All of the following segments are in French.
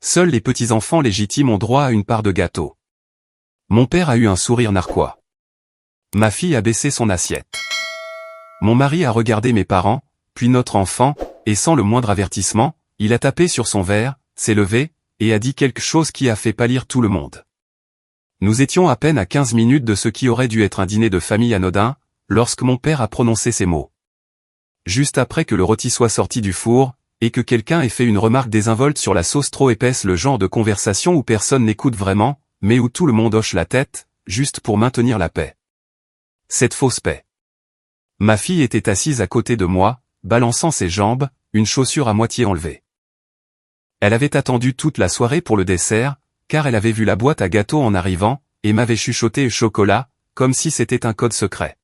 Seuls les petits-enfants légitimes ont droit à une part de gâteau. Mon père a eu un sourire narquois. Ma fille a baissé son assiette. Mon mari a regardé mes parents, puis notre enfant, et sans le moindre avertissement, il a tapé sur son verre, s'est levé, et a dit quelque chose qui a fait pâlir tout le monde. Nous étions à peine à 15 minutes de ce qui aurait dû être un dîner de famille anodin, lorsque mon père a prononcé ces mots. Juste après que le rôti soit sorti du four, et que quelqu'un ait fait une remarque désinvolte sur la sauce trop épaisse, le genre de conversation où personne n'écoute vraiment, mais où tout le monde hoche la tête, juste pour maintenir la paix. Cette fausse paix. Ma fille était assise à côté de moi, balançant ses jambes, une chaussure à moitié enlevée. Elle avait attendu toute la soirée pour le dessert, car elle avait vu la boîte à gâteaux en arrivant, et m'avait chuchoté chocolat, comme si c'était un code secret.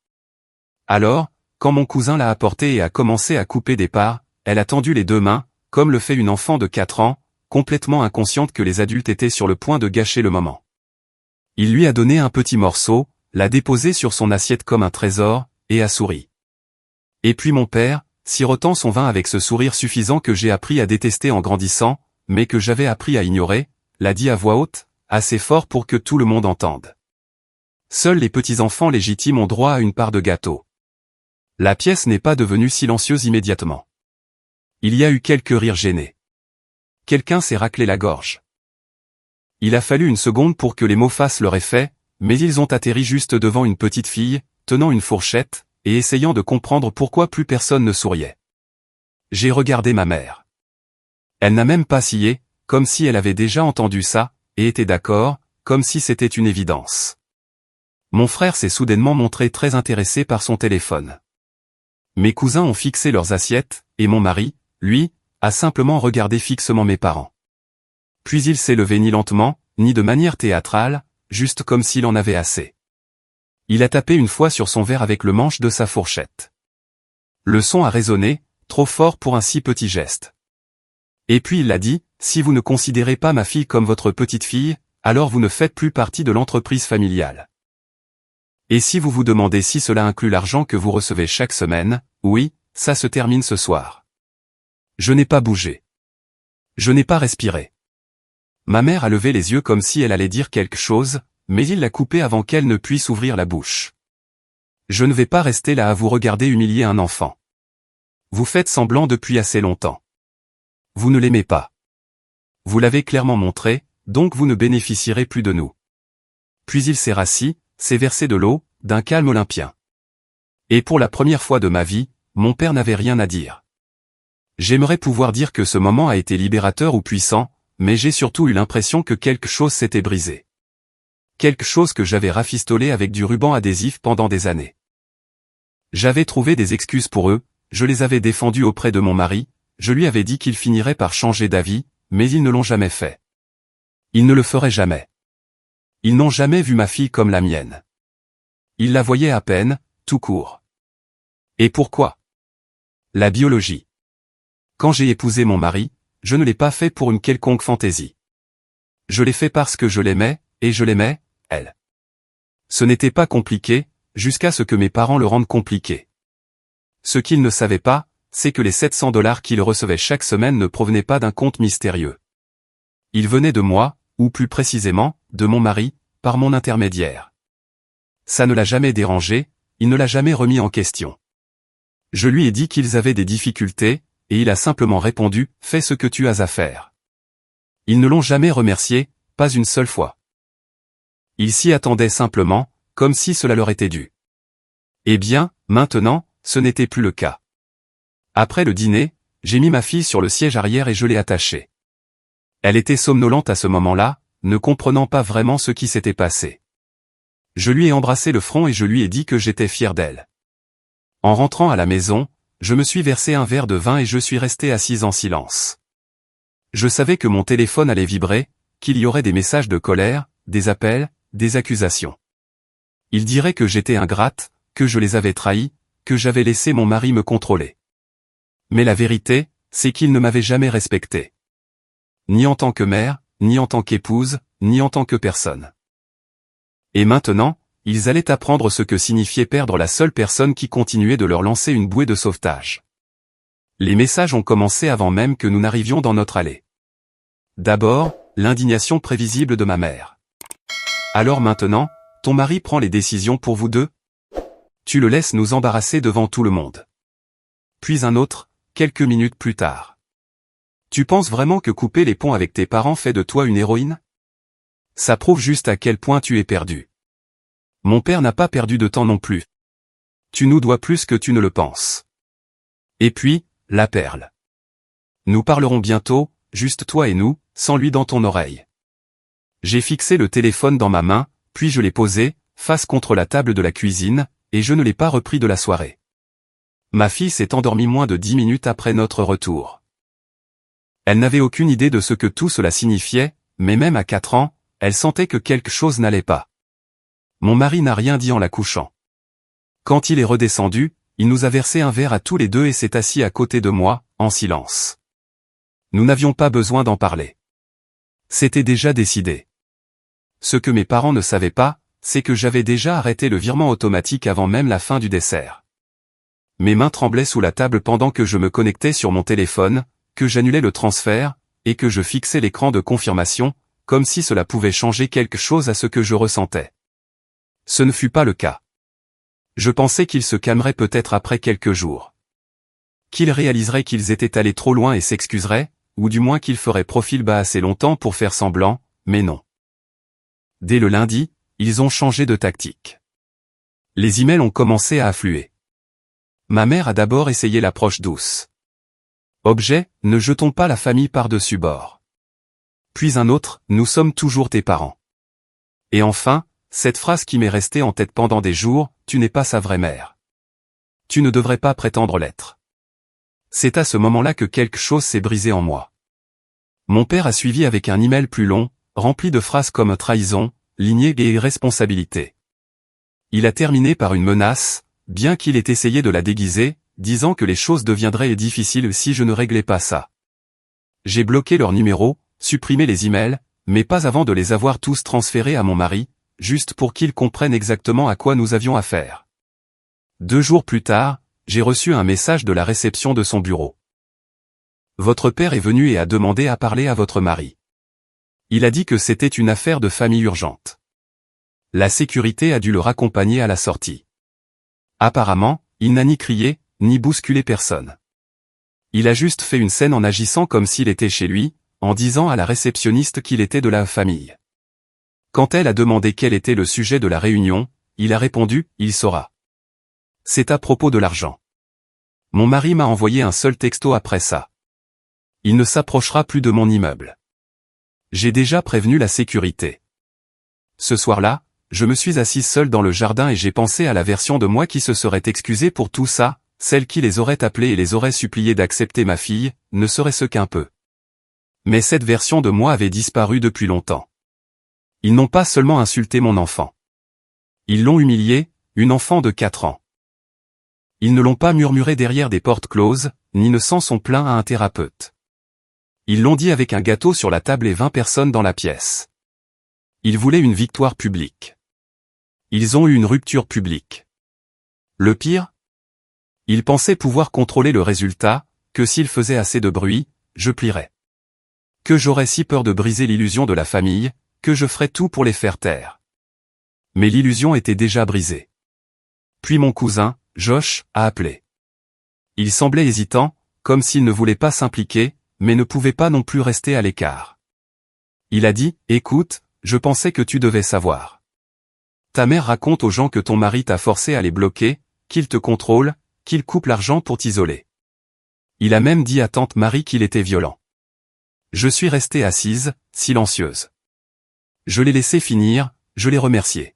Alors, quand mon cousin l'a apporté et a commencé à couper des parts, elle a tendu les deux mains, comme le fait une enfant de 4 ans, complètement inconsciente que les adultes étaient sur le point de gâcher le moment. Il lui a donné un petit morceau, l'a déposé sur son assiette comme un trésor, et a souri. Et puis mon père, sirotant son vin avec ce sourire suffisant que j'ai appris à détester en grandissant, mais que j'avais appris à ignorer, l'a dit à voix haute, assez fort pour que tout le monde entende. Seuls les petits-enfants légitimes ont droit à une part de gâteau. La pièce n'est pas devenue silencieuse immédiatement. Il y a eu quelques rires gênés. Quelqu'un s'est raclé la gorge. Il a fallu une seconde pour que les mots fassent leur effet, mais ils ont atterri juste devant une petite fille, tenant une fourchette, et essayant de comprendre pourquoi plus personne ne souriait. J'ai regardé ma mère. Elle n'a même pas scié, comme si elle avait déjà entendu ça, et était d'accord, comme si c'était une évidence. Mon frère s'est soudainement montré très intéressé par son téléphone. Mes cousins ont fixé leurs assiettes, et mon mari, lui, a simplement regardé fixement mes parents. Puis il s'est levé ni lentement, ni de manière théâtrale, juste comme s'il en avait assez. Il a tapé une fois sur son verre avec le manche de sa fourchette. Le son a résonné, trop fort pour un si petit geste. Et puis il a dit, « Si vous ne considérez pas ma fille comme votre petite fille, alors vous ne faites plus partie de l'entreprise familiale. Et si vous vous demandez si cela inclut l'argent que vous recevez chaque semaine, oui, ça se termine ce soir. » Je n'ai pas bougé. Je n'ai pas respiré. Ma mère a levé les yeux comme si elle allait dire quelque chose, mais il l'a coupée avant qu'elle ne puisse ouvrir la bouche. Je ne vais pas rester là à vous regarder humilier un enfant. Vous faites semblant depuis assez longtemps. Vous ne l'aimez pas. Vous l'avez clairement montré, donc vous ne bénéficierez plus de nous. Puis il s'est rassis, s'est versé de l'eau, d'un calme olympien. Et pour la première fois de ma vie, mon père n'avait rien à dire. J'aimerais pouvoir dire que ce moment a été libérateur ou puissant, mais j'ai surtout eu l'impression que quelque chose s'était brisé. Quelque chose que j'avais rafistolé avec du ruban adhésif pendant des années. J'avais trouvé des excuses pour eux, je les avais défendus auprès de mon mari, je lui avais dit qu'il finirait par changer d'avis, mais ils ne l'ont jamais fait. Ils ne le feraient jamais. Ils n'ont jamais vu ma fille comme la mienne. Ils la voyaient à peine, tout court. Et pourquoi? La biologie. Quand j'ai épousé mon mari, je ne l'ai pas fait pour une quelconque fantaisie. Je l'ai fait parce que je l'aimais, et je l'aimais, elle. Ce n'était pas compliqué, jusqu'à ce que mes parents le rendent compliqué. Ce qu'ils ne savaient pas, c'est que les $700 qu'ils recevaient chaque semaine ne provenaient pas d'un compte mystérieux. Ils venaient de moi, ou plus précisément, de mon mari, par mon intermédiaire. Ça ne l'a jamais dérangé, il ne l'a jamais remis en question. Je lui ai dit qu'ils avaient des difficultés, et il a simplement répondu, « Fais ce que tu as à faire ». Ils ne l'ont jamais remercié, pas une seule fois. Ils s'y attendaient simplement, comme si cela leur était dû. Eh bien, maintenant, ce n'était plus le cas. Après le dîner, j'ai mis ma fille sur le siège arrière et je l'ai attachée. Elle était somnolente à ce moment-là, ne comprenant pas vraiment ce qui s'était passé. Je lui ai embrassé le front et je lui ai dit que j'étais fier d'elle. En rentrant à la maison, je me suis versé un verre de vin et je suis resté assise en silence. Je savais que mon téléphone allait vibrer, qu'il y aurait des messages de colère, des appels, des accusations. Ils diraient que j'étais ingrate, que je les avais trahis, que j'avais laissé mon mari me contrôler. Mais la vérité, c'est qu'ils ne m'avaient jamais respecté. Ni en tant que mère, ni en tant qu'épouse, ni en tant que personne. Et maintenant, ils allaient apprendre ce que signifiait perdre la seule personne qui continuait de leur lancer une bouée de sauvetage. Les messages ont commencé avant même que nous n'arrivions dans notre allée. D'abord, l'indignation prévisible de ma mère. Alors maintenant, ton mari prend les décisions pour vous deux? Tu le laisses nous embarrasser devant tout le monde. Puis un autre, quelques minutes plus tard. Tu penses vraiment que couper les ponts avec tes parents fait de toi une héroïne? Ça prouve juste à quel point tu es perdu. Mon père n'a pas perdu de temps non plus. Tu nous dois plus que tu ne le penses. Et puis, la perle. Nous parlerons bientôt, juste toi et nous, sans lui dans ton oreille. J'ai fixé le téléphone dans ma main, puis je l'ai posé, face contre la table de la cuisine, et je ne l'ai pas repris de la soirée. Ma fille s'est endormie moins de 10 minutes après notre retour. Elle n'avait aucune idée de ce que tout cela signifiait, mais même à 4 ans, elle sentait que quelque chose n'allait pas. Mon mari n'a rien dit en la couchant. Quand il est redescendu, il nous a versé un verre à tous les deux et s'est assis à côté de moi, en silence. Nous n'avions pas besoin d'en parler. C'était déjà décidé. Ce que mes parents ne savaient pas, c'est que j'avais déjà arrêté le virement automatique avant même la fin du dessert. Mes mains tremblaient sous la table pendant que je me connectais sur mon téléphone, que j'annulais le transfert, et que je fixais l'écran de confirmation, comme si cela pouvait changer quelque chose à ce que je ressentais. Ce ne fut pas le cas. Je pensais qu'ils se calmeraient peut-être après quelques jours. Qu'ils réaliseraient qu'ils étaient allés trop loin et s'excuseraient, ou du moins qu'ils feraient profil bas assez longtemps pour faire semblant, mais non. Dès le lundi, ils ont changé de tactique. Les emails ont commencé à affluer. Ma mère a d'abord essayé l'approche douce. Objet, ne jetons pas la famille par-dessus bord. Puis un autre, nous sommes toujours tes parents. Et enfin, cette phrase qui m'est restée en tête pendant des jours, tu n'es pas sa vraie mère. Tu ne devrais pas prétendre l'être. C'est à ce moment-là que quelque chose s'est brisé en moi. Mon père a suivi avec un email plus long, rempli de phrases comme trahison, lignée et irresponsabilité. Il a terminé par une menace, bien qu'il ait essayé de la déguiser, disant que les choses deviendraient difficiles si je ne réglais pas ça. J'ai bloqué leur numéro, supprimé les emails, mais pas avant de les avoir tous transférés à mon mari, juste pour qu'il comprenne exactement à quoi nous avions affaire. 2 jours plus tard, j'ai reçu un message de la réception de son bureau. Votre père est venu et a demandé à parler à votre mari. Il a dit que c'était une affaire de famille urgente. La sécurité a dû le raccompagner à la sortie. Apparemment, il n'a ni crié, ni bousculé personne. Il a juste fait une scène en agissant comme s'il était chez lui, en disant à la réceptionniste qu'il était de la famille. Quand elle a demandé quel était le sujet de la réunion, il a répondu, il saura. C'est à propos de l'argent. Mon mari m'a envoyé un seul texto après ça. Il ne s'approchera plus de mon immeuble. J'ai déjà prévenu la sécurité. Ce soir-là, je me suis assise seule dans le jardin et j'ai pensé à la version de moi qui se serait excusée pour tout ça, celle qui les aurait appelés et les aurait suppliés d'accepter ma fille, ne serait-ce qu'un peu. Mais cette version de moi avait disparu depuis longtemps. Ils n'ont pas seulement insulté mon enfant. Ils l'ont humilié, une enfant de 4 ans. Ils ne l'ont pas murmuré derrière des portes closes, ni ne s'en sont plaints à un thérapeute. Ils l'ont dit avec un gâteau sur la table et 20 personnes dans la pièce. Ils voulaient une victoire publique. Ils ont eu une rupture publique. Le pire? Ils pensaient pouvoir contrôler le résultat, que s'ils faisaient assez de bruit, je plierais. Que j'aurais si peur de briser l'illusion de la famille, que je ferais tout pour les faire taire. Mais l'illusion était déjà brisée. Puis mon cousin, Josh, a appelé. Il semblait hésitant, comme s'il ne voulait pas s'impliquer, mais ne pouvait pas non plus rester à l'écart. Il a dit, écoute, je pensais que tu devais savoir. Ta mère raconte aux gens que ton mari t'a forcé à les bloquer, qu'il te contrôle, qu'il coupe l'argent pour t'isoler. Il a même dit à tante Marie qu'il était violent. Je suis restée assise, silencieuse. Je l'ai laissé finir, je l'ai remercié.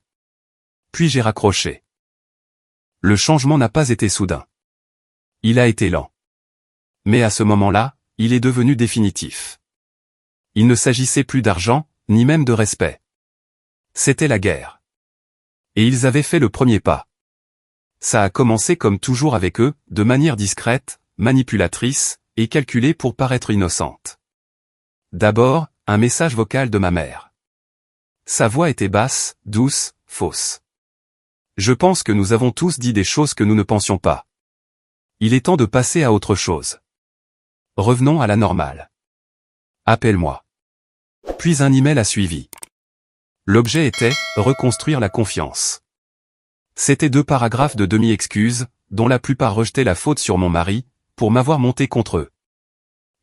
Puis j'ai raccroché. Le changement n'a pas été soudain. Il a été lent. Mais à ce moment-là, il est devenu définitif. Il ne s'agissait plus d'argent, ni même de respect. C'était la guerre. Et ils avaient fait le premier pas. Ça a commencé comme toujours avec eux, de manière discrète, manipulatrice, et calculée pour paraître innocente. D'abord, un message vocal de ma mère. Sa voix était basse, douce, fausse. Je pense que nous avons tous dit des choses que nous ne pensions pas. Il est temps de passer à autre chose. Revenons à la normale. Appelle-moi. Puis un email a suivi. L'objet était « Reconstruire la confiance ». C'était 2 paragraphes de demi-excuses, dont la plupart rejetaient la faute sur mon mari, pour m'avoir monté contre eux.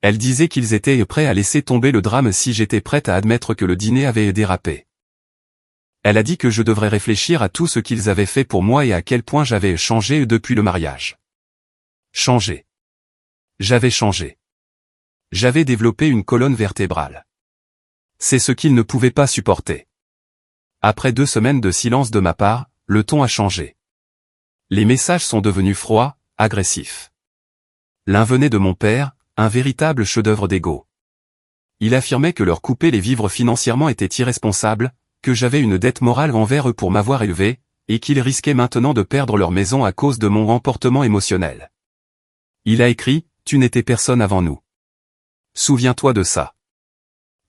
Elle disait qu'ils étaient prêts à laisser tomber le drame si j'étais prête à admettre que le dîner avait dérapé. Elle a dit que je devrais réfléchir à tout ce qu'ils avaient fait pour moi et à quel point j'avais changé depuis le mariage. Changé. J'avais changé. J'avais développé une colonne vertébrale. C'est ce qu'ils ne pouvaient pas supporter. Après 2 semaines de silence de ma part, le ton a changé. Les messages sont devenus froids, agressifs. L'un venait de mon père, un véritable chef-d'œuvre d'ego. Il affirmait que leur couper les vivres financièrement était irresponsable, que j'avais une dette morale envers eux pour m'avoir élevé, et qu'ils risquaient maintenant de perdre leur maison à cause de mon emportement émotionnel. Il a écrit « Tu n'étais personne avant nous. Souviens-toi de ça ».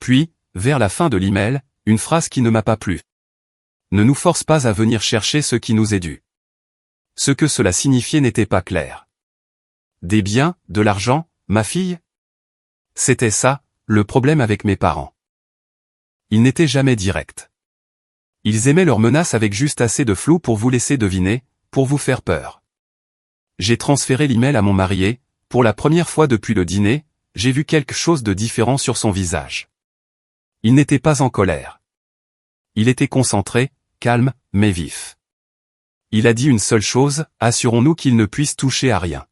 Puis, vers la fin de l'email, une phrase qui ne m'a pas plu. « Ne nous force pas à venir chercher ce qui nous est dû ». Ce que cela signifiait n'était pas clair. Des biens, de l'argent, ma fille ? C'était ça, le problème avec mes parents. Ils n'étaient jamais directs. Ils aimaient leurs menaces avec juste assez de flou pour vous laisser deviner, pour vous faire peur. J'ai transféré l'email à mon mari et, pour la première fois depuis le dîner, j'ai vu quelque chose de différent sur son visage. Il n'était pas en colère. Il était concentré, calme, mais vif. Il a dit une seule chose, assurons-nous qu'il ne puisse toucher à rien.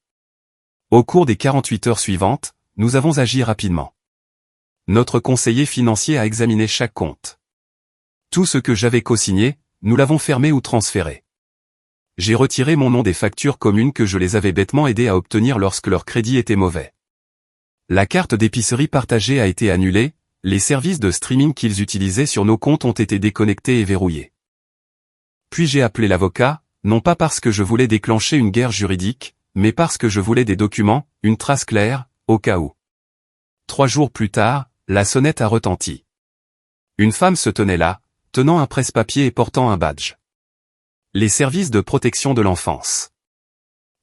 Au cours des 48 heures suivantes, nous avons agi rapidement. Notre conseiller financier a examiné chaque compte. Tout ce que j'avais co-signé, nous l'avons fermé ou transféré. J'ai retiré mon nom des factures communes que je les avais bêtement aidés à obtenir lorsque leur crédit était mauvais. La carte d'épicerie partagée a été annulée, les services de streaming qu'ils utilisaient sur nos comptes ont été déconnectés et verrouillés. Puis j'ai appelé l'avocat, non pas parce que je voulais déclencher une guerre juridique, mais parce que je voulais des documents, une trace claire, au cas où. 3 jours plus tard, la sonnette a retenti. Une femme se tenait là, tenant un presse-papier et portant un badge. Les services de protection de l'enfance.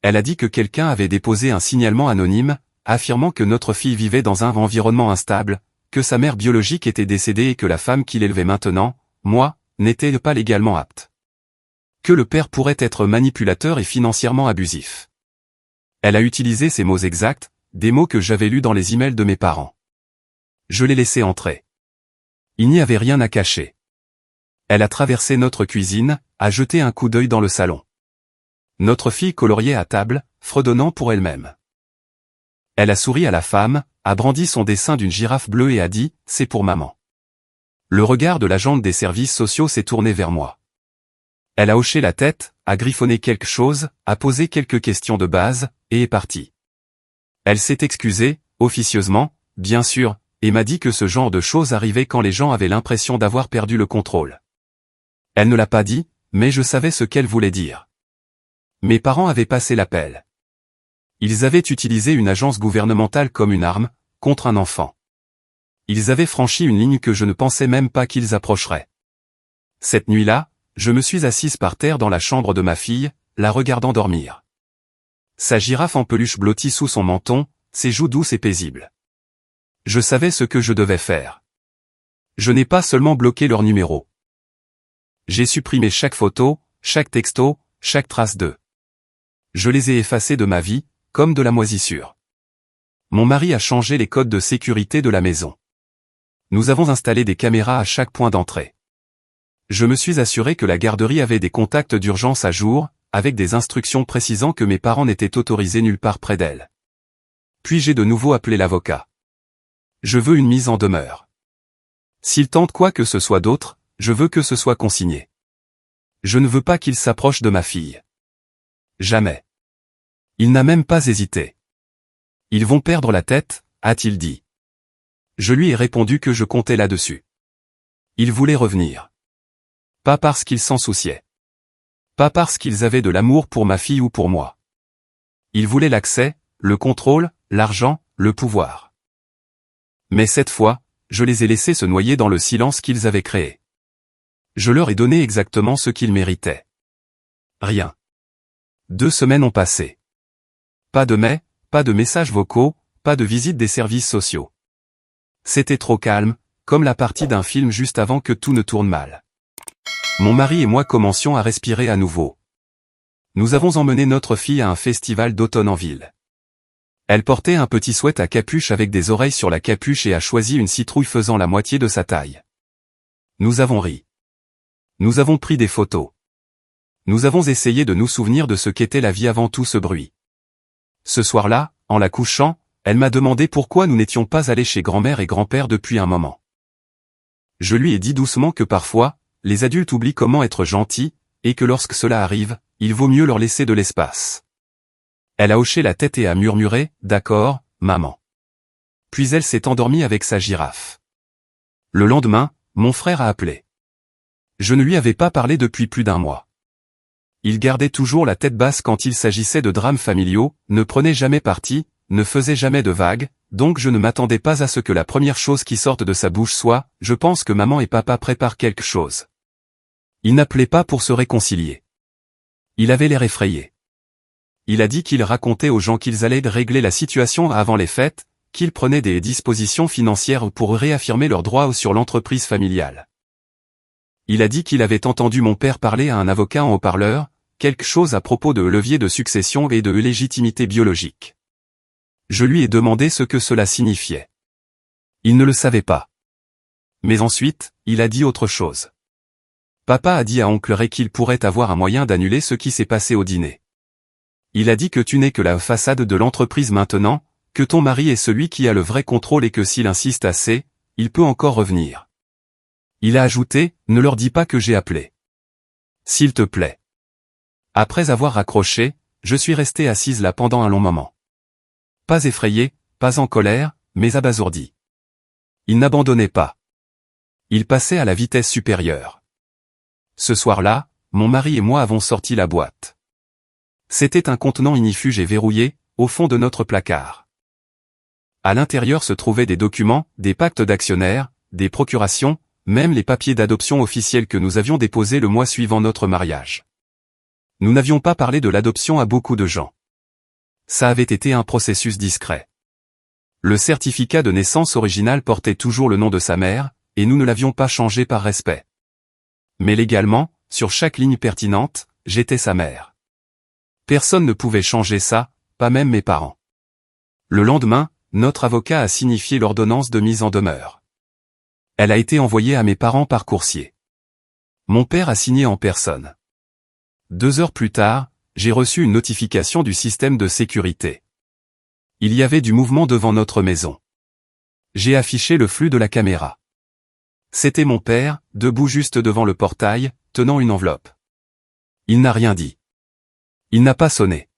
Elle a dit que quelqu'un avait déposé un signalement anonyme, affirmant que notre fille vivait dans un environnement instable, que sa mère biologique était décédée et que la femme qui l'élevait maintenant, moi, n'était pas légalement apte. Que le père pourrait être manipulateur et financièrement abusif. Elle a utilisé ces mots exacts, des mots que j'avais lus dans les emails de mes parents. Je l'ai laissé entrer. Il n'y avait rien à cacher. Elle a traversé notre cuisine, a jeté un coup d'œil dans le salon. Notre fille coloriait à table, fredonnant pour elle-même. Elle a souri à la femme, a brandi son dessin d'une girafe bleue et a dit « C'est pour maman ». Le regard de l'agente des services sociaux s'est tourné vers moi. Elle a hoché la tête, a griffonné quelque chose, a posé quelques questions de base, et est partie. Elle s'est excusée, officieusement, bien sûr, et m'a dit que ce genre de choses arrivait quand les gens avaient l'impression d'avoir perdu le contrôle. Elle ne l'a pas dit, mais je savais ce qu'elle voulait dire. Mes parents avaient passé l'appel. Ils avaient utilisé une agence gouvernementale comme une arme, contre un enfant. Ils avaient franchi une ligne que je ne pensais même pas qu'ils approcheraient. Cette nuit-là, je me suis assise par terre dans la chambre de ma fille, la regardant dormir. Sa girafe en peluche blottie sous son menton, ses joues douces et paisibles. Je savais ce que je devais faire. Je n'ai pas seulement bloqué leur numéro. J'ai supprimé chaque photo, chaque texto, chaque trace d'eux. Je les ai effacés de ma vie, comme de la moisissure. Mon mari a changé les codes de sécurité de la maison. Nous avons installé des caméras à chaque point d'entrée. Je me suis assuré que la garderie avait des contacts d'urgence à jour, avec des instructions précisant que mes parents n'étaient autorisés nulle part près d'elle. Puis j'ai de nouveau appelé l'avocat. Je veux une mise en demeure. S'il tente quoi que ce soit d'autre, je veux que ce soit consigné. Je ne veux pas qu'il s'approche de ma fille. Jamais. Il n'a même pas hésité. Ils vont perdre la tête, a-t-il dit. Je lui ai répondu que je comptais là-dessus. Ils voulaient revenir. Pas parce qu'ils s'en souciaient. Pas parce qu'ils avaient de l'amour pour ma fille ou pour moi. Ils voulaient l'accès, le contrôle, l'argent, le pouvoir. Mais cette fois, je les ai laissés se noyer dans le silence qu'ils avaient créé. Je leur ai donné exactement ce qu'ils méritaient. Rien. 2 semaines ont passé. Pas de mails, pas de messages vocaux, pas de visite des services sociaux. C'était trop calme, comme la partie d'un film juste avant que tout ne tourne mal. Mon mari et moi commencions à respirer à nouveau. Nous avons emmené notre fille à un festival d'automne en ville. Elle portait un petit sweat à capuche avec des oreilles sur la capuche et a choisi une citrouille faisant la moitié de sa taille. Nous avons ri. Nous avons pris des photos. Nous avons essayé de nous souvenir de ce qu'était la vie avant tout ce bruit. Ce soir-là, en la couchant, elle m'a demandé pourquoi nous n'étions pas allés chez grand-mère et grand-père depuis un moment. Je lui ai dit doucement que parfois, les adultes oublient comment être gentils, et que lorsque cela arrive, il vaut mieux leur laisser de l'espace. Elle a hoché la tête et a murmuré « D'accord, maman ». Puis elle s'est endormie avec sa girafe. Le lendemain, mon frère a appelé. Je ne lui avais pas parlé depuis plus d'un mois. Il gardait toujours la tête basse quand il s'agissait de drames familiaux, ne prenait jamais parti, ne faisait jamais de vagues, donc je ne m'attendais pas à ce que la première chose qui sorte de sa bouche soit « Je pense que maman et papa préparent quelque chose ». Il n'appelait pas pour se réconcilier. Il avait l'air effrayé. Il a dit qu'il racontait aux gens qu'ils allaient régler la situation avant les fêtes, qu'ils prenaient des dispositions financières pour réaffirmer leurs droits sur l'entreprise familiale. Il a dit qu'il avait entendu mon père parler à un avocat en haut-parleur, quelque chose à propos de levier de succession et de légitimité biologique. Je lui ai demandé ce que cela signifiait. Il ne le savait pas. Mais ensuite, il a dit autre chose. Papa a dit à oncle Ray qu'il pourrait avoir un moyen d'annuler ce qui s'est passé au dîner. Il a dit que tu n'es que la façade de l'entreprise maintenant, que ton mari est celui qui a le vrai contrôle et que s'il insiste assez, il peut encore revenir. Il a ajouté, ne leur dis pas que j'ai appelé. S'il te plaît. Après avoir raccroché, je suis restée assise là pendant un long moment. Pas effrayée, pas en colère, mais abasourdie. Il n'abandonnait pas. Il passait à la vitesse supérieure. Ce soir-là, mon mari et moi avons sorti la boîte. C'était un contenant ignifuge et verrouillé, au fond de notre placard. À l'intérieur se trouvaient des documents, des pactes d'actionnaires, des procurations, même les papiers d'adoption officiels que nous avions déposés le mois suivant notre mariage. Nous n'avions pas parlé de l'adoption à beaucoup de gens. Ça avait été un processus discret. Le certificat de naissance original portait toujours le nom de sa mère, et nous ne l'avions pas changé par respect. Mais légalement, sur chaque ligne pertinente, j'étais sa mère. Personne ne pouvait changer ça, pas même mes parents. Le lendemain, notre avocat a signifié l'ordonnance de mise en demeure. Elle a été envoyée à mes parents par coursier. Mon père a signé en personne. 2 heures plus tard, j'ai reçu une notification du système de sécurité. Il y avait du mouvement devant notre maison. J'ai affiché le flux de la caméra. C'était mon père, debout juste devant le portail, tenant une enveloppe. Il n'a rien dit. Il n'a pas sonné.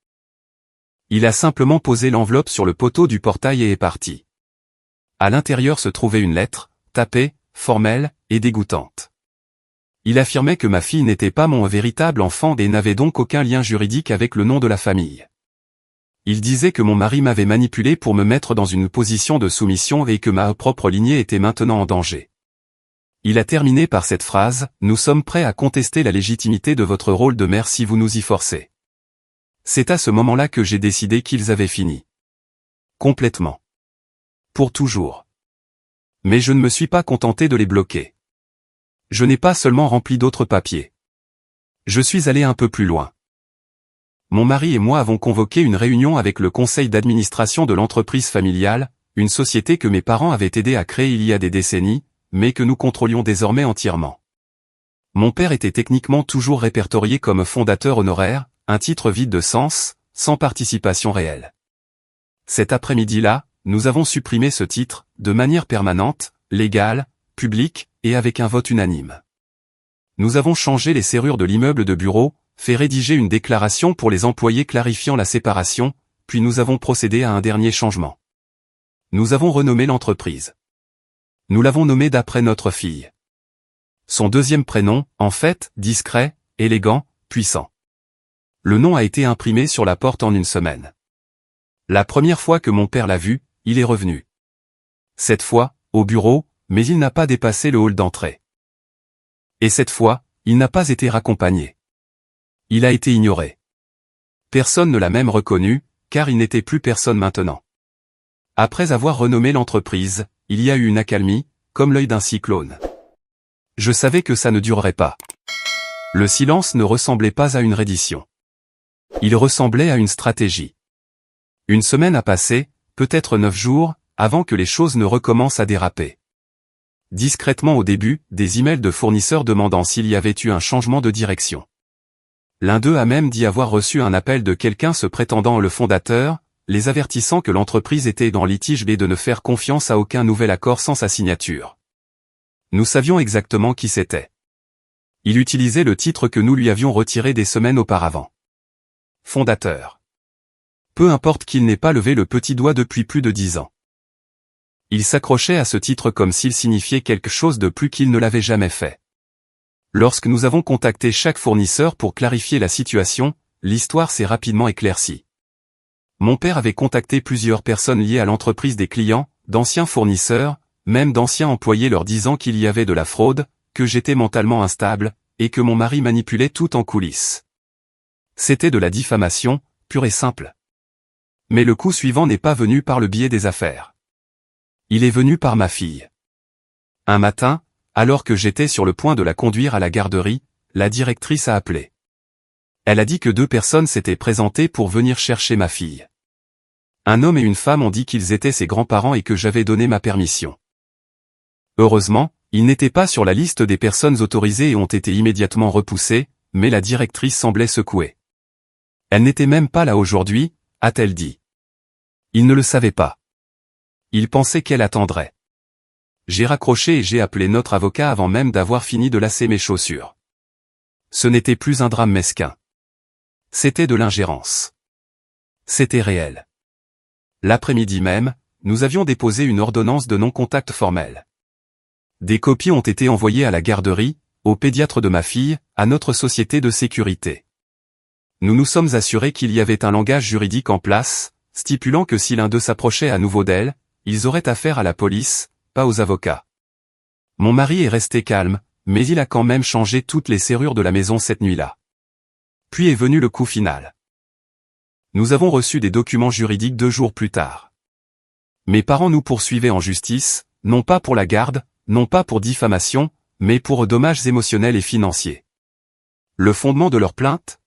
Il a simplement posé l'enveloppe sur le poteau du portail et est parti. À l'intérieur se trouvait une lettre, tapée, formelle, et dégoûtante. Il affirmait que ma fille n'était pas mon véritable enfant et n'avait donc aucun lien juridique avec le nom de la famille. Il disait que mon mari m'avait manipulé pour me mettre dans une position de soumission et que ma propre lignée était maintenant en danger. Il a terminé par cette phrase, « Nous sommes prêts à contester la légitimité de votre rôle de mère si vous nous y forcez. » C'est à ce moment-là que j'ai décidé qu'ils avaient fini. Complètement. Pour toujours. Mais je ne me suis pas contenté de les bloquer. Je n'ai pas seulement rempli d'autres papiers. Je suis allé un peu plus loin. Mon mari et moi avons convoqué une réunion avec le conseil d'administration de l'entreprise familiale, une société que mes parents avaient aidé à créer il y a des décennies, mais que nous contrôlions désormais entièrement. Mon père était techniquement toujours répertorié comme fondateur honoraire, un titre vide de sens, sans participation réelle. Cet après-midi-là, nous avons supprimé ce titre, de manière permanente, légale, publique, et avec un vote unanime. Nous avons changé les serrures de l'immeuble de bureau, fait rédiger une déclaration pour les employés clarifiant la séparation, puis nous avons procédé à un dernier changement. Nous avons renommé l'entreprise. Nous l'avons nommée d'après notre fille. Son deuxième prénom, en fait, discret, élégant, puissant. Le nom a été imprimé sur la porte en une semaine. La première fois que mon père l'a vu, il est revenu. Cette fois, au bureau, mais il n'a pas dépassé le hall d'entrée. Et cette fois, il n'a pas été raccompagné. Il a été ignoré. Personne ne l'a même reconnu, car il n'était plus personne maintenant. Après avoir renommé l'entreprise, il y a eu une accalmie, comme l'œil d'un cyclone. Je savais que ça ne durerait pas. Le silence ne ressemblait pas à une reddition. Il ressemblait à une stratégie. Une semaine a passé, peut-être 9 jours, avant que les choses ne recommencent à déraper. Discrètement au début, des emails de fournisseurs demandant s'il y avait eu un changement de direction. L'un d'eux a même dit avoir reçu un appel de quelqu'un se prétendant le fondateur, les avertissant que l'entreprise était dans litige et de ne faire confiance à aucun nouvel accord sans sa signature. Nous savions exactement qui c'était. Il utilisait le titre que nous lui avions retiré des semaines auparavant. Fondateur. Peu importe qu'il n'ait pas levé le petit doigt depuis plus de 10 ans. Il s'accrochait à ce titre comme s'il signifiait quelque chose de plus qu'il ne l'avait jamais fait. Lorsque nous avons contacté chaque fournisseur pour clarifier la situation, l'histoire s'est rapidement éclaircie. Mon père avait contacté plusieurs personnes liées à l'entreprise des clients, d'anciens fournisseurs, même d'anciens employés leur disant qu'il y avait de la fraude, que j'étais mentalement instable, et que mon mari manipulait tout en coulisses. C'était de la diffamation, pure et simple. Mais le coup suivant n'est pas venu par le biais des affaires. Il est venu par ma fille. Un matin, alors que j'étais sur le point de la conduire à la garderie, la directrice a appelé. Elle a dit que 2 personnes s'étaient présentées pour venir chercher ma fille. Un homme et une femme ont dit qu'ils étaient ses grands-parents et que j'avais donné ma permission. Heureusement, ils n'étaient pas sur la liste des personnes autorisées et ont été immédiatement repoussés, mais la directrice semblait secouée. Elle n'était même pas là aujourd'hui, a-t-elle dit. Il ne le savait pas. Il pensait qu'elle attendrait. J'ai raccroché et j'ai appelé notre avocat avant même d'avoir fini de lasser mes chaussures. Ce n'était plus un drame mesquin. C'était de l'ingérence. C'était réel. L'après-midi même, nous avions déposé une ordonnance de non-contact formel. Des copies ont été envoyées à la garderie, au pédiatre de ma fille, à notre société de sécurité. Nous nous sommes assurés qu'il y avait un langage juridique en place, stipulant que si l'un d'eux s'approchait à nouveau d'elle, ils auraient affaire à la police, pas aux avocats. Mon mari est resté calme, mais il a quand même changé toutes les serrures de la maison cette nuit-là. Puis est venu le coup final. Nous avons reçu des documents juridiques 2 jours plus tard. Mes parents nous poursuivaient en justice, non pas pour la garde, non pas pour diffamation, mais pour dommages émotionnels et financiers. Le fondement de leur plainte ?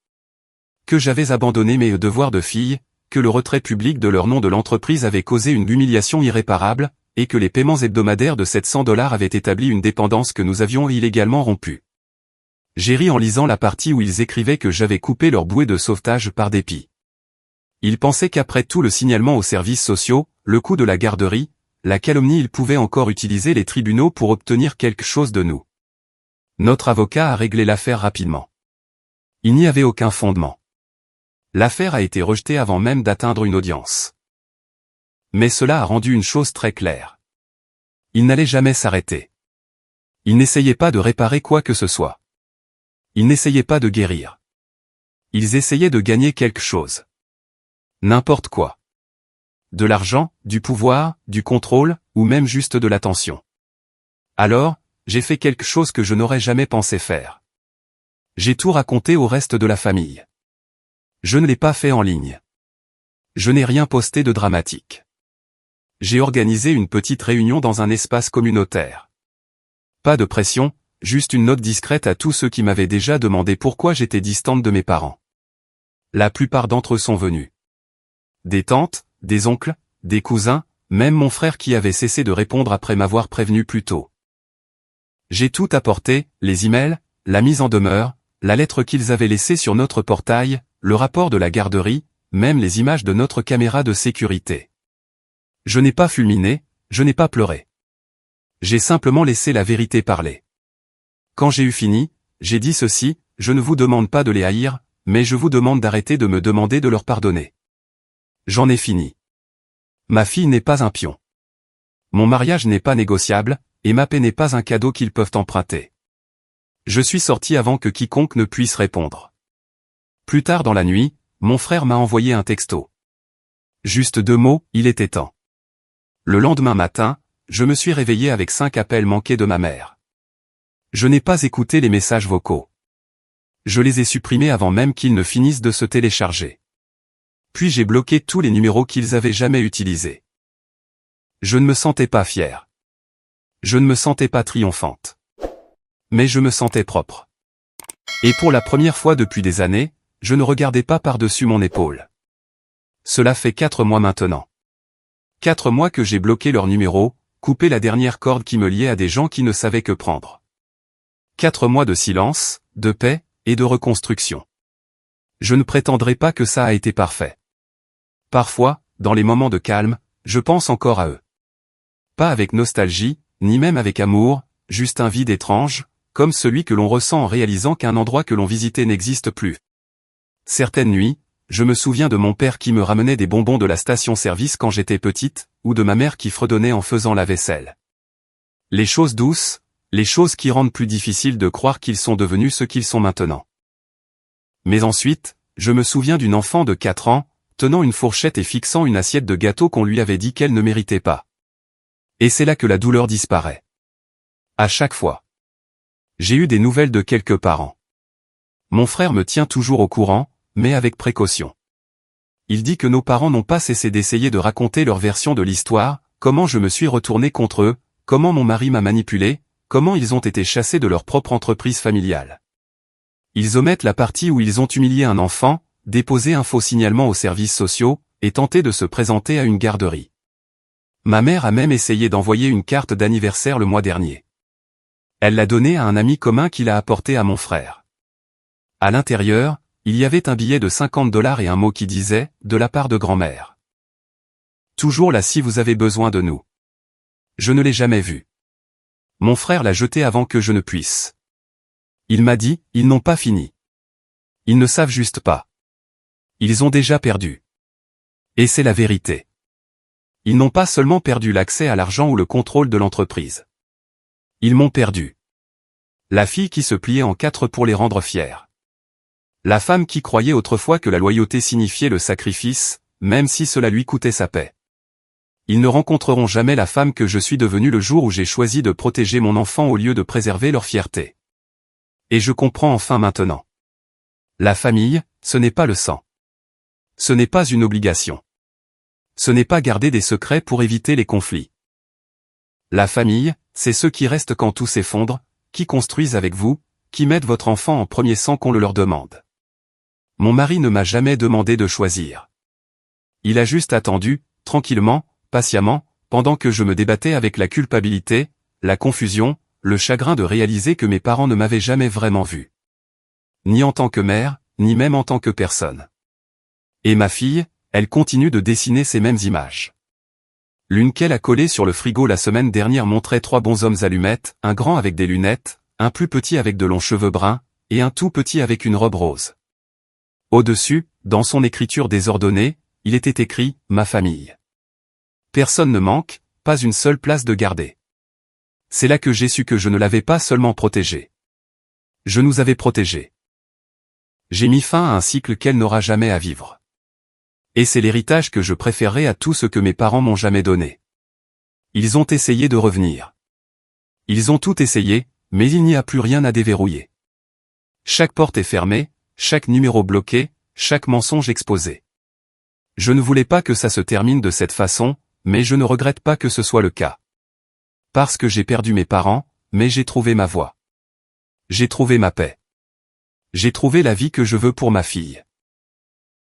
Que j'avais abandonné mes devoirs de fille, que le retrait public de leur nom de l'entreprise avait causé une humiliation irréparable, et que les paiements hebdomadaires de $700 avaient établi une dépendance que nous avions illégalement rompue. J'ai ri en lisant la partie où ils écrivaient que j'avais coupé leur bouée de sauvetage par dépit. Ils pensaient qu'après tout le signalement aux services sociaux, le coup de la garderie, la calomnie, ils pouvaient encore utiliser les tribunaux pour obtenir quelque chose de nous. Notre avocat a réglé l'affaire rapidement. Il n'y avait aucun fondement. L'affaire a été rejetée avant même d'atteindre une audience. Mais cela a rendu une chose très claire. Il n'allait jamais s'arrêter. Il n'essayait pas de réparer quoi que ce soit. Il n'essayait pas de guérir. Ils essayaient de gagner quelque chose. N'importe quoi. De l'argent, du pouvoir, du contrôle, ou même juste de l'attention. Alors, j'ai fait quelque chose que je n'aurais jamais pensé faire. J'ai tout raconté au reste de la famille. Je ne l'ai pas fait en ligne. Je n'ai rien posté de dramatique. J'ai organisé une petite réunion dans un espace communautaire. Pas de pression, juste une note discrète à tous ceux qui m'avaient déjà demandé pourquoi j'étais distante de mes parents. La plupart d'entre eux sont venus. Des tantes, des oncles, des cousins, même mon frère qui avait cessé de répondre après m'avoir prévenu plus tôt. J'ai tout apporté, les emails, la mise en demeure, la lettre qu'ils avaient laissée sur notre portail, le rapport de la garderie, même les images de notre caméra de sécurité. Je n'ai pas fulminé, je n'ai pas pleuré. J'ai simplement laissé la vérité parler. Quand j'ai eu fini, j'ai dit ceci, je ne vous demande pas de les haïr, mais je vous demande d'arrêter de me demander de leur pardonner. J'en ai fini. Ma fille n'est pas un pion. Mon mariage n'est pas négociable, et ma paix n'est pas un cadeau qu'ils peuvent emprunter. Je suis sorti avant que quiconque ne puisse répondre. Plus tard dans la nuit, mon frère m'a envoyé un texto. Juste 2 mots, il était temps. Le lendemain matin, je me suis réveillé avec 5 appels manqués de ma mère. Je n'ai pas écouté les messages vocaux. Je les ai supprimés avant même qu'ils ne finissent de se télécharger. Puis j'ai bloqué tous les numéros qu'ils avaient jamais utilisés. Je ne me sentais pas fier. Je ne me sentais pas triomphante. Mais je me sentais propre. Et pour la première fois depuis des années, je ne regardais pas par-dessus mon épaule. Cela fait 4 mois maintenant. 4 mois que j'ai bloqué leur numéro, coupé la dernière corde qui me liait à des gens qui ne savaient que prendre. 4 mois de silence, de paix, et de reconstruction. Je ne prétendrai pas que ça a été parfait. Parfois, dans les moments de calme, je pense encore à eux. Pas avec nostalgie, ni même avec amour, juste un vide étrange, comme celui que l'on ressent en réalisant qu'un endroit que l'on visitait n'existe plus. Certaines nuits, je me souviens de mon père qui me ramenait des bonbons de la station-service quand j'étais petite, ou de ma mère qui fredonnait en faisant la vaisselle. Les choses douces, les choses qui rendent plus difficile de croire qu'ils sont devenus ce qu'ils sont maintenant. Mais ensuite, je me souviens d'une enfant de 4 ans, tenant une fourchette et fixant une assiette de gâteau qu'on lui avait dit qu'elle ne méritait pas. Et c'est là que la douleur disparaît. À chaque fois. J'ai eu des nouvelles de quelques parents. Mon frère me tient toujours au courant, mais avec précaution. Il dit que nos parents n'ont pas cessé d'essayer de raconter leur version de l'histoire, comment je me suis retourné contre eux, comment mon mari m'a manipulé, comment ils ont été chassés de leur propre entreprise familiale. Ils omettent la partie où ils ont humilié un enfant, déposé un faux signalement aux services sociaux, et tenté de se présenter à une garderie. Ma mère a même essayé d'envoyer une carte d'anniversaire le mois dernier. Elle l'a donnée à un ami commun qui l'a apporté à mon frère. À l'intérieur, il y avait un billet de $50 et un mot qui disait « de la part de grand-mère ». Toujours là si vous avez besoin de nous. Je ne l'ai jamais vu. Mon frère l'a jeté avant que je ne puisse. Il m'a dit, ils n'ont pas fini. Ils ne savent juste pas. Ils ont déjà perdu. Et c'est la vérité. Ils n'ont pas seulement perdu l'accès à l'argent ou le contrôle de l'entreprise. Ils m'ont perdu. La fille qui se pliait en 4 pour les rendre fiers. La femme qui croyait autrefois que la loyauté signifiait le sacrifice, même si cela lui coûtait sa paix. Ils ne rencontreront jamais la femme que je suis devenue le jour où j'ai choisi de protéger mon enfant au lieu de préserver leur fierté. Et je comprends enfin maintenant. La famille, ce n'est pas le sang. Ce n'est pas une obligation. Ce n'est pas garder des secrets pour éviter les conflits. La famille, c'est ceux qui restent quand tout s'effondre, qui construisent avec vous, qui mettent votre enfant en premier sans qu'on le leur demande. Mon mari ne m'a jamais demandé de choisir. Il a juste attendu, tranquillement, patiemment, pendant que je me débattais avec la culpabilité, la confusion, le chagrin de réaliser que mes parents ne m'avaient jamais vraiment vu. Ni en tant que mère, ni même en tant que personne. Et ma fille, elle continue de dessiner ces mêmes images. L'une qu'elle a collée sur le frigo la semaine dernière montrait 3 bonshommes allumettes, un grand avec des lunettes, un plus petit avec de longs cheveux bruns, et un tout petit avec une robe rose. Au-dessus, dans son écriture désordonnée, il était écrit « Ma famille ». Personne ne manque, pas une seule place de gardée. C'est là que j'ai su que je ne l'avais pas seulement protégée. Je nous avais protégés. J'ai mis fin à un cycle qu'elle n'aura jamais à vivre. Et c'est l'héritage que je préférerais à tout ce que mes parents m'ont jamais donné. Ils ont essayé de revenir. Ils ont tout essayé, mais il n'y a plus rien à déverrouiller. Chaque porte est fermée, chaque numéro bloqué, chaque mensonge exposé. Je ne voulais pas que ça se termine de cette façon, mais je ne regrette pas que ce soit le cas. Parce que j'ai perdu mes parents, mais j'ai trouvé ma voie. J'ai trouvé ma paix. J'ai trouvé la vie que je veux pour ma fille.